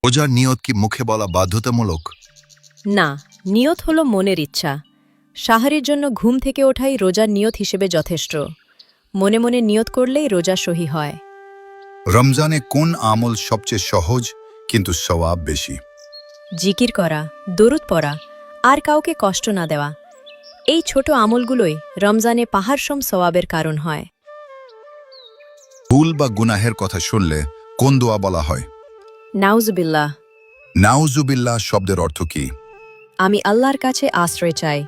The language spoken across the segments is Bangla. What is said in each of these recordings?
রোজার নিয়ত কি মুখে বলা বাধ্যতামূলক? না, নিয়ত হলো মনের ইচ্ছা। সাহারির জন্য ঘুম থেকে ওঠাই রোজার নিয়ত হিসেবে যথেষ্ট। মনে মনে নিয়ত করলেই রোজা সহি হয়। রমজানে কোন আমল সবচেয়ে সহজ কিন্তু সওয়াব বেশি? জিকির করা, দরুদ পড়া, আর কাউকে কষ্ট না দেওয়া। এই ছোট আমলগুলোই রমজানে পাহাড়সম সওয়াবের কারণ হয়। ভুল বা গুনাহের কথা শুনলে কোন দোয়া বলা হয়? নাউজুবিল্লাহ। নাউজুবিল্লাহ শব্দের অর্থ কি? আমি আল্লাহর কাছে আশ্রয় চাই।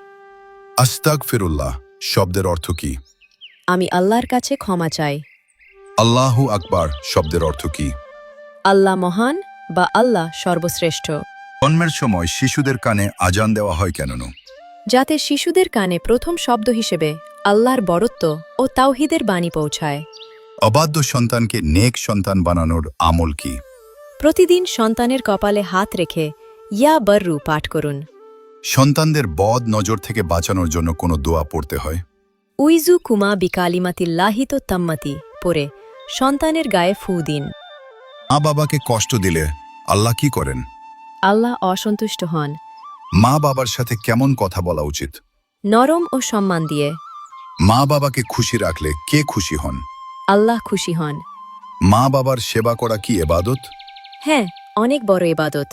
আস্তাগফিরুল্লাহ শব্দের অর্থ কি? আমি আল্লাহর কাছে ক্ষমা চাই। আল্লাহু আকবার শব্দের অর্থ কি? আল্লাহ মহান বা আল্লাহ সর্বশ্রেষ্ঠ। জন্মের সময় শিশুদের কানে আজান দেওয়া হয় কেন? যাতে শিশুদের কানে প্রথম শব্দ হিসেবে আল্লাহর বরত্ব ও তাওহীদের বাণী পৌঁছায়। অবাধ্য সন্তানকে নেক সন্তান বানানোর আমল কি? প্রতিদিন সন্তানের কপালে হাত রেখে ইয়া বর্রু পাঠ করুন। সন্তানদের বদ নজর থেকে বাঁচানোর জন্য কোনো দোয়া পড়তে হয়? উইজু কুমা বিকালিমাতিল্লাহিত তাম্মাতি পরে সন্তানের গায়ে ফু দিন। মা বাবাকে কষ্ট দিলে আল্লাহ কি করেন? আল্লাহ অসন্তুষ্ট হন। মা বাবার সাথে কেমন কথা বলা উচিত? নরম ও সম্মান দিয়ে। মা বাবাকে খুশি রাখলে কে খুশি হন? আল্লাহ খুশি হন। মা বাবার সেবা করা কি ইবাদত? হ্যাঁ, অনেক বড় ইবাদত।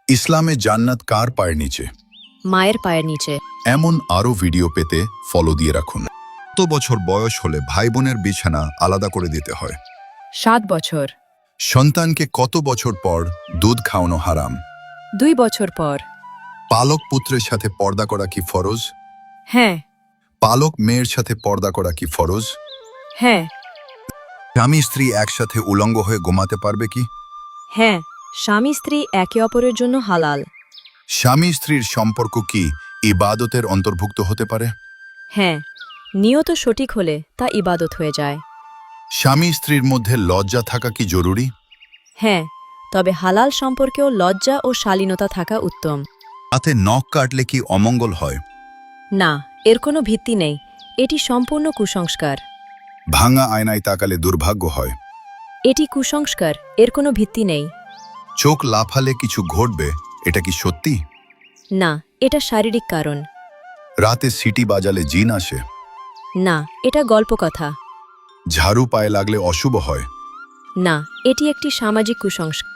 ইসলামে জান্নাত কার পায়ের নিচে? মায়ের পায়ের নিচে। এমন আরও ভিডিও পেতে ফলো দিয়ে রাখুন। কত বছর বয়স হলে ভাই বোনের বিছানা আলাদা করে দিতে হয়? 7 বছর। সন্তানকে কত বছর পর দুধ খাওয়ানো হারাম? 2 বছর পর। পালক পুত্রের সাথে পর্দা করা কি ফরজ? হ্যাঁ। পালক মেয়ের সাথে পর্দা করা কি ফরজ? হ্যাঁ। স্বামী স্ত্রী একসাথে উলঙ্গ হয়ে ঘুমাতে পারবে কি? হ্যাঁ, স্বামী স্ত্রী একে অপরের জন্য হালাল। স্বামী স্ত্রীর সম্পর্ক কি ইবাদতের অন্তর্ভুক্ত হতে পারে? হ্যাঁ, নিয়ত সঠিক হলে তা ইবাদত হয়ে যায়। স্বামী স্ত্রীর মধ্যে লজ্জা থাকা কি জরুরি? হ্যাঁ, তবে হালাল সম্পর্কেও লজ্জা ও শালীনতা থাকা উত্তম। হাতে নখ কাটলে কি অমঙ্গল হয়? না, এর কোনো ভিত্তি নেই। এটি সম্পূর্ণ কুসংস্কার। ভাঙা আয়নায় তাকালে দুর্ভাগ্য হয়। এটি কুসংস্কার, এর কোনো ভিত্তি নেই। চোখ লাফালে কিছু ঘটবে, এটা কি সত্যি? না, এটা শারীরিক কারণ। রাতে সিটি বাজালে জিন আসে? না, এটা গল্পকথা। ঝাড়ু পায়ে লাগলে অশুভ হয়? না, এটি একটি সামাজিক কুসংস্কার।